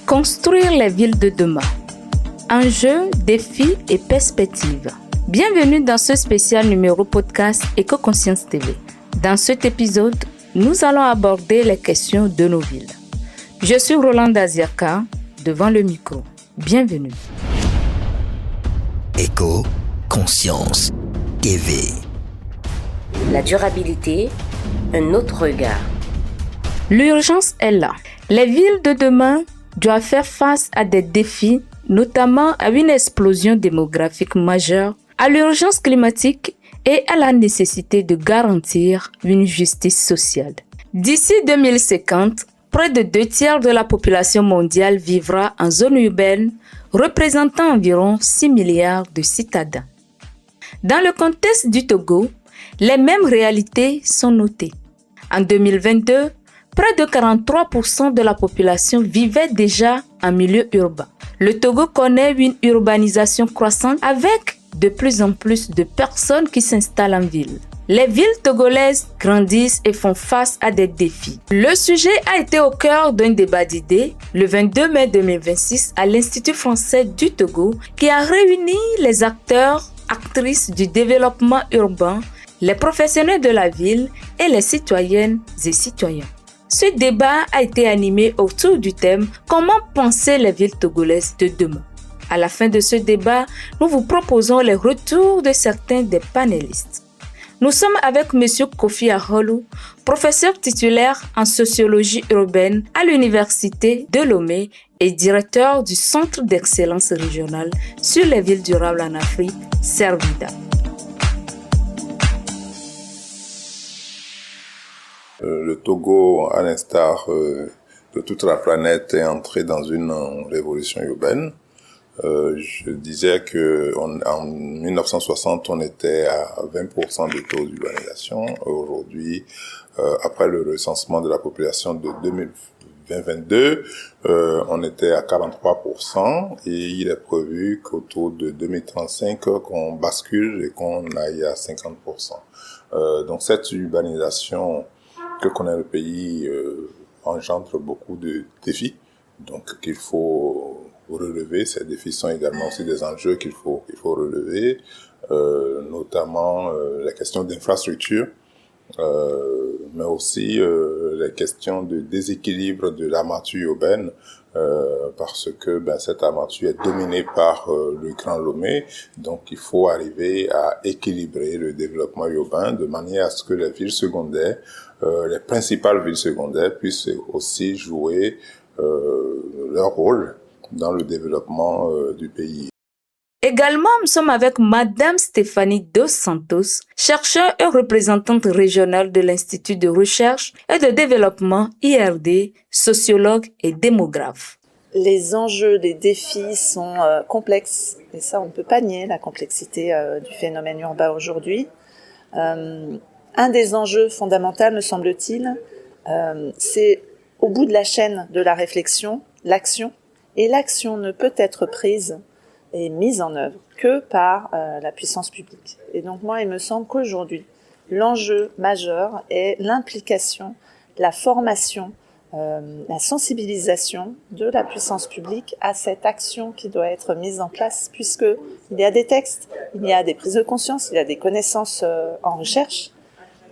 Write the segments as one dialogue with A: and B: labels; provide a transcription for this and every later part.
A: Construire les villes de demain. Enjeux, défis et perspectives. Bienvenue dans ce spécial numéro podcast Éco-Conscience TV. Dans cet épisode, nous allons aborder les questions de nos villes. Je suis Rolande Aziaka, devant le micro. Bienvenue.
B: Éco-Conscience TV.
C: La durabilité, un autre regard.
A: L'urgence est là. Les villes de demain doivent faire face à des défis, notamment à une explosion démographique majeure, à l'urgence climatique et à la nécessité de garantir une justice sociale. D'ici 2050, près de 2/3 de la population mondiale vivra en zone urbaine, représentant environ 6 milliards de citadins. Dans le contexte du Togo, les mêmes réalités sont notées. En 2022, près de 43% de la population vivait déjà en milieu urbain. Le Togo connaît une urbanisation croissante avec de plus en plus de personnes qui s'installent en ville. Les villes togolaises grandissent et font face à des défis. Le sujet a été au cœur d'un débat d'idées le 22 mai 2026 à l'Institut français du Togo qui a réuni les acteurs, actrices du développement urbain, les professionnels de la ville et les citoyennes et citoyens. Ce débat a été animé autour du thème « Comment penser les villes togolaises de demain ?» À la fin de ce débat, nous vous proposons les retours de certains des panélistes. Nous sommes avec M. Kofi Aholou, professeur titulaire en sociologie urbaine à l'Université de Lomé et directeur du Centre d'excellence régionale sur les villes durables en Afrique, Servida.
D: Le Togo, à l'instar de toute la planète, est entré dans une révolution urbaine. Je disais que en 1960, on était à 20% de taux d'urbanisation. Aujourd'hui, après le recensement de la population de 2022, on était à 43% et il est prévu qu'autour de 2035, qu'on bascule et qu'on aille à 50%. Donc cette urbanisation que connaît le pays engendre beaucoup de défis, donc qu'il faut relever. Ces défis sont également aussi des enjeux qu'il faut relever, notamment les questions d'infrastructure, mais aussi les questions de déséquilibre de l'armature urbaine, parce que cette armature est dominée par le Grand Lomé, donc il faut arriver à équilibrer le développement urbain de manière à ce que les villes secondaires, les principales villes secondaires puissent aussi jouer leur rôle dans le développement du pays.
A: Également, nous sommes avec Madame Stéphanie Dos Santos, chercheure et représentante régionale de l'Institut de recherche et de développement IRD, sociologue et démographe.
E: Les enjeux, les défis sont complexes, et ça on ne peut pas nier la complexité du phénomène urbain aujourd'hui. Un des enjeux fondamentaux, me semble-t-il, c'est au bout de la chaîne de la réflexion, l'action, et l'action ne peut être prise et mise en œuvre que par la puissance publique. Et donc moi, il me semble qu'aujourd'hui, l'enjeu majeur est l'implication, la formation, la sensibilisation de la puissance publique à cette action qui doit être mise en place, puisque il y a des textes, il y a des prises de conscience, il y a des connaissances en recherche,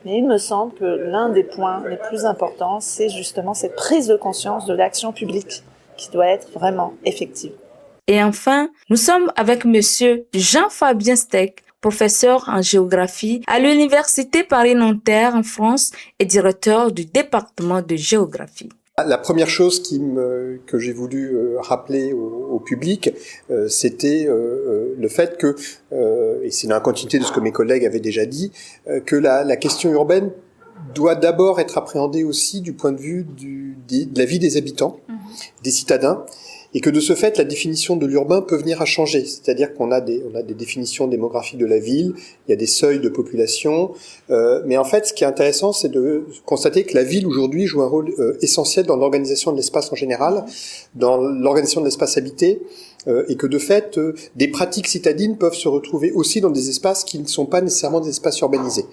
E: mais il me semble que l'un des points les plus importants, c'est justement cette prise de conscience de l'action publique qui doit être vraiment effective.
A: Et enfin, nous sommes avec Monsieur Jean-Fabien Steck, professeur en géographie à l'Université Paris-Nanterre en France et directeur du département de géographie.
F: La première chose que j'ai voulu rappeler au public, c'était le fait que, et c'est dans la continuité de ce que mes collègues avaient déjà dit, que la question urbaine doit d'abord être appréhendée aussi du point de vue de la vie des habitants, des citadins, et que de ce fait, la définition de l'urbain peut venir à changer. C'est-à-dire qu'on a des définitions démographiques de la ville, il y a des seuils de population, mais en fait, ce qui est intéressant, c'est de constater que la ville aujourd'hui joue un rôle essentiel dans l'organisation de l'espace en général, dans l'organisation de l'espace habité, et que de fait, des pratiques citadines peuvent se retrouver aussi dans des espaces qui ne sont pas nécessairement des espaces urbanisés.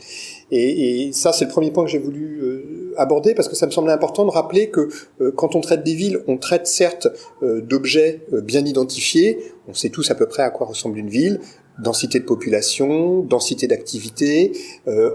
F: Et ça, c'est le premier point que j'ai voulu aborder parce que ça me semblait important de rappeler que quand on traite des villes, on traite certes d'objets bien identifiés. On sait tous à peu près à quoi ressemble une ville. Densité de population, densité d'activité,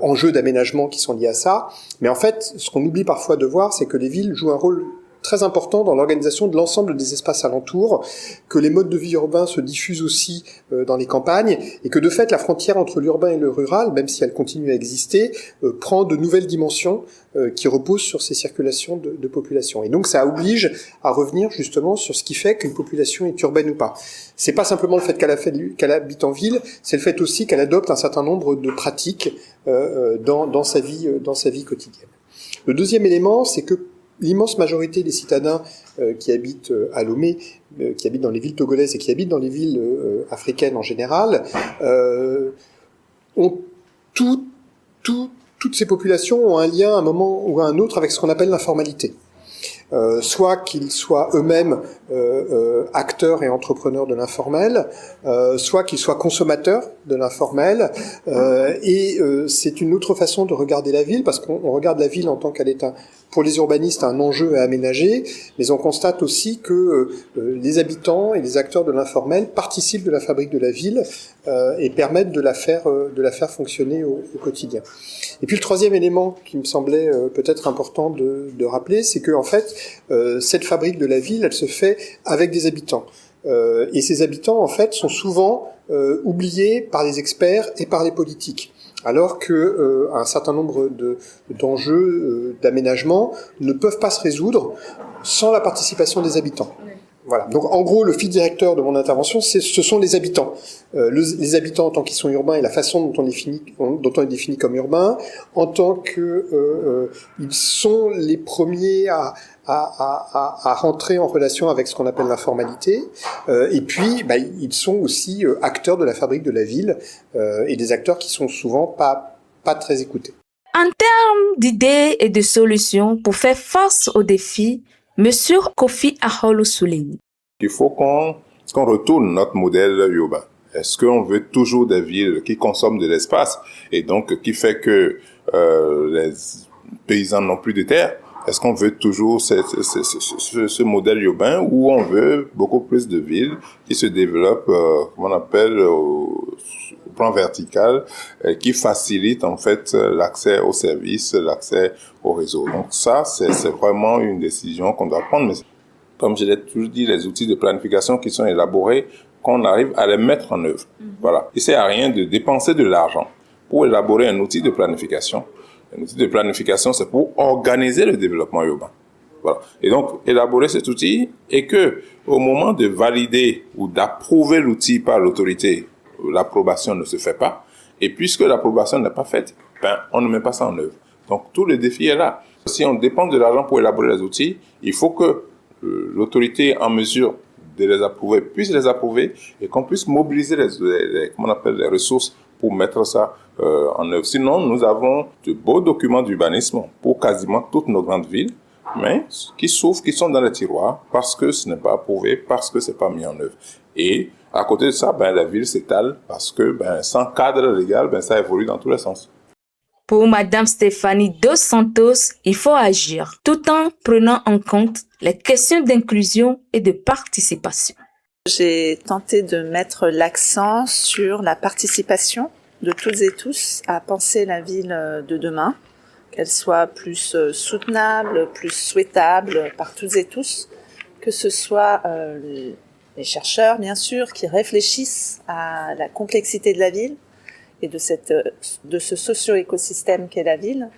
F: enjeux d'aménagement qui sont liés à ça. Mais en fait, ce qu'on oublie parfois de voir, c'est que les villes jouent un rôle très important dans l'organisation de l'ensemble des espaces alentours, que les modes de vie urbains se diffusent aussi dans les campagnes, et que de fait la frontière entre l'urbain et le rural, même si elle continue à exister, prend de nouvelles dimensions qui reposent sur ces circulations de population. Et donc ça oblige à revenir justement sur ce qui fait qu'une population est urbaine ou pas. C'est pas simplement le fait qu'elle habite en ville, c'est le fait aussi qu'elle adopte un certain nombre de pratiques dans sa vie quotidienne. Le deuxième élément, c'est que l'immense majorité des citadins qui habitent à Lomé, qui habitent dans les villes togolaises et qui habitent dans les villes africaines en général, ont toutes ces populations ont un lien à un moment ou à un autre avec ce qu'on appelle l'informalité. Soit qu'ils soient eux-mêmes acteurs et entrepreneurs de l'informel, soit qu'ils soient consommateurs de l'informel, et c'est une autre façon de regarder la ville, parce qu'on regarde la ville en tant qu'elle est pour les urbanistes un enjeu à aménager, mais on constate aussi que les habitants et les acteurs de l'informel participent de la fabrique de la ville et permettent de la faire fonctionner au quotidien. Et puis le troisième élément qui me semblait peut-être important de rappeler, c'est que en fait cette fabrique de la ville, elle se fait avec des habitants. Et ces habitants en fait sont souvent oubliés par les experts et par les politiques. Alors que un certain nombre d'enjeux d'aménagement ne peuvent pas se résoudre sans la participation des habitants. Voilà. Donc en gros, le fil directeur de mon intervention, ce sont les habitants. Les habitants en tant qu'ils sont urbains et la façon dont on est défini comme urbain, en tant que ils sont les premiers à rentrer en relation avec ce qu'on appelle l'informalité, et puis ils sont aussi acteurs de la fabrique de la ville, et des acteurs qui sont souvent pas très écoutés.
A: En termes d'idées et de solutions pour faire face aux défis, Monsieur Kofi Akpollo souligne.
D: Il faut qu'on retourne notre modèle urbain. Est-ce qu'on veut toujours des villes qui consomment de l'espace et donc qui fait que les paysans n'ont plus de terre? Est-ce qu'on veut toujours ce modèle urbain ou on veut beaucoup plus de villes qui se développent, comme on appelle, au plan vertical, qui facilitent en fait l'accès aux services, l'accès au réseau. Donc ça, c'est vraiment une décision qu'on doit prendre. Mais comme je l'ai toujours dit, les outils de planification qui sont élaborés, qu'on arrive à les mettre en œuvre. Voilà. Il ne sert à rien de dépenser de l'argent pour élaborer un outil de planification. Un outil de planification, c'est pour organiser le développement urbain. Voilà. Et donc, élaborer cet outil et que, au moment de valider ou d'approuver l'outil par l'autorité, l'approbation ne se fait pas. Et puisque l'approbation n'est pas faite, on ne met pas ça en œuvre. Donc, tout le défi est là. Si on dépend de l'argent pour élaborer les outils, il faut que l'autorité en mesure de les approuver puisse les approuver et qu'on puisse mobiliser les ressources pour mettre ça en œuvre. Sinon, nous avons de beaux documents d'urbanisme pour quasiment toutes nos grandes villes, mais qui souffrent, qui sont dans les tiroirs parce que ce n'est pas approuvé, parce que c'est pas mis en œuvre. Et à côté de ça, la ville s'étale parce que sans cadre légal, ça évolue dans tous les sens.
A: Pour Madame Stéphanie Dos Santos, il faut agir tout en prenant en compte les questions d'inclusion et de participation.
E: J'ai tenté de mettre l'accent sur la participation de toutes et tous à penser la ville de demain, qu'elle soit plus soutenable, plus souhaitable par toutes et tous, que ce soit les chercheurs, bien sûr, qui réfléchissent à la complexité de la ville et de ce socio-écosystème qu'est la ville,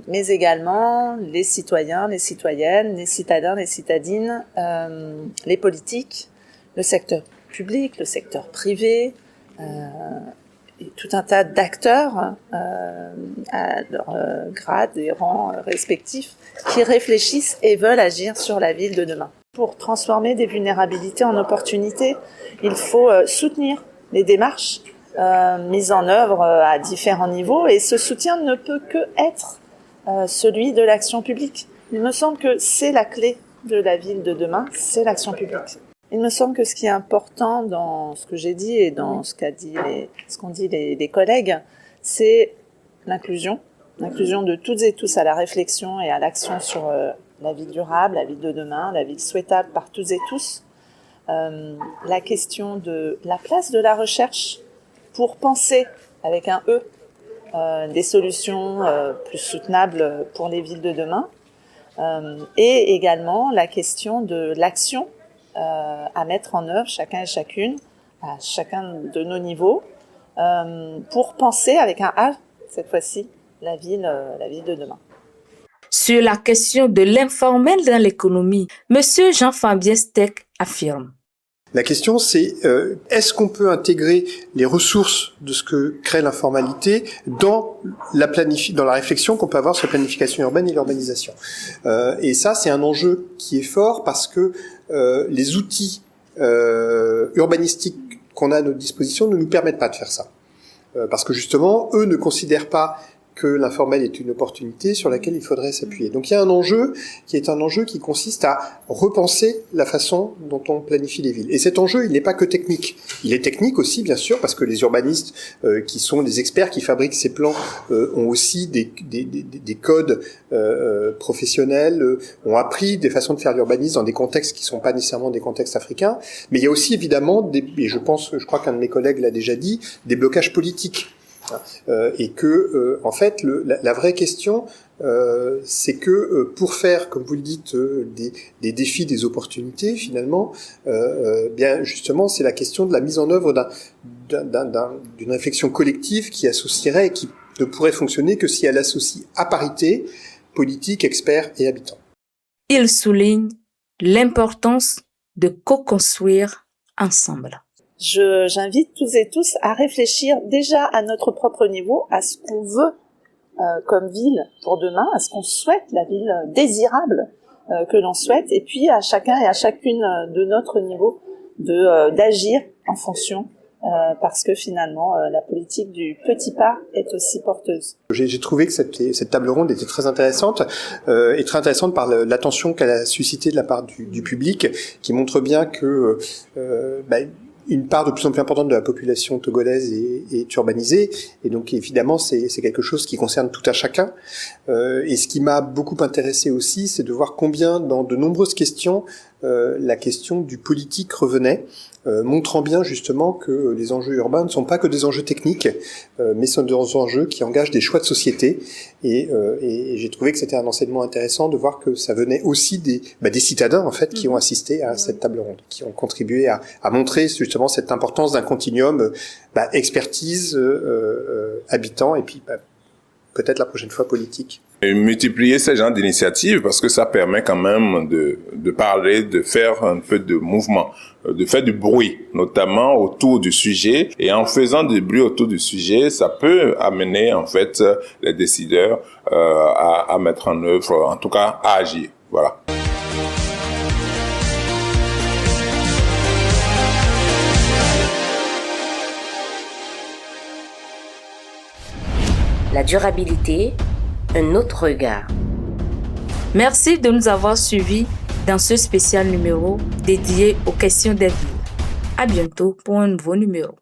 E: mais également les citoyens, les citoyennes, les citadins, les citadines, les politiques, le secteur public, le secteur privé, et tout un tas d'acteurs à leur grade et rang respectifs qui réfléchissent et veulent agir sur la ville de demain. Pour transformer des vulnérabilités en opportunités, il faut soutenir les démarches mises en œuvre à différents niveaux, et ce soutien ne peut que être celui de l'action publique. Il me semble que c'est la clé de la ville de demain, c'est l'action publique. Il me semble que ce qui est important dans ce que j'ai dit et dans ce qu'ont dit les collègues, c'est l'inclusion, l'inclusion de toutes et tous à la réflexion et à l'action sur la ville durable, la ville de demain, la ville souhaitable par toutes et tous. La question de la place de la recherche pour penser, avec un E, des solutions plus soutenables pour les villes de demain. Et également la question de l'action à mettre en œuvre chacun et chacune, à chacun de nos niveaux, pour penser avec un A, cette fois-ci, la ville de demain.
A: Sur la question de l'informel dans l'économie, M. Jean-Fabien Steck affirme.
F: La question, c'est est-ce qu'on peut intégrer les ressources de ce que crée l'informalité dans la réflexion qu'on peut avoir sur la planification urbaine et l'urbanisation. Et ça, c'est un enjeu qui est fort parce que les outils urbanistiques qu'on a à notre disposition ne nous permettent pas de faire ça. Parce que justement, eux ne considèrent pas que l'informel est une opportunité sur laquelle il faudrait s'appuyer. Donc il y a un enjeu qui consiste à repenser la façon dont on planifie les villes. Et cet enjeu, il n'est pas que technique. Il est technique aussi, bien sûr, parce que les urbanistes, qui sont des experts qui fabriquent ces plans, ont aussi des codes professionnels, ont appris des façons de faire l'urbanisme dans des contextes qui ne sont pas nécessairement des contextes africains. Mais il y a aussi évidemment, et je crois qu'un de mes collègues l'a déjà dit, des blocages politiques. Et que en fait la vraie question c'est que pour faire, comme vous le dites, des défis, des opportunités finalement, bien justement c'est la question de la mise en œuvre d'une réflexion collective qui associerait et qui ne pourrait fonctionner que si elle associe à parité politique, experts et habitants.
A: Il souligne l'importance de co-construire ensemble.
E: J'invite toutes et tous à réfléchir déjà à notre propre niveau, à ce qu'on veut comme ville pour demain, à ce qu'on souhaite, la ville désirable que l'on souhaite, et puis à chacun et à chacune de notre niveau d'agir en fonction, parce que finalement la politique du petit pas est aussi porteuse.
F: J'ai trouvé que cette table ronde était très intéressante, et très intéressante par l'attention qu'elle a suscité de la part du public, qui montre bien que une part de plus en plus importante de la population togolaise est urbanisée, et donc évidemment c'est quelque chose qui concerne tout à chacun. Et ce qui m'a beaucoup intéressé aussi, c'est de voir combien dans de nombreuses questions la question du politique revenait, montrant bien justement que les enjeux urbains ne sont pas que des enjeux techniques, mais sont des enjeux qui engagent des choix de société. Et j'ai trouvé que c'était un enseignement intéressant de voir que ça venait aussi des citadins en fait qui ont assisté à cette table ronde, qui ont contribué à montrer justement cette importance d'un continuum expertise, habitants et puis peut-être la prochaine fois politique.
D: Et multiplier ces genres d'initiatives parce que ça permet quand même de parler, de faire un peu de mouvement, de faire du bruit, notamment autour du sujet. Et en faisant du bruit autour du sujet, ça peut amener en fait les décideurs à mettre en œuvre, en tout cas à agir. Voilà.
C: La durabilité, un autre regard.
A: Merci de nous avoir suivis dans ce spécial numéro dédié aux questions des villes. À bientôt pour un nouveau numéro.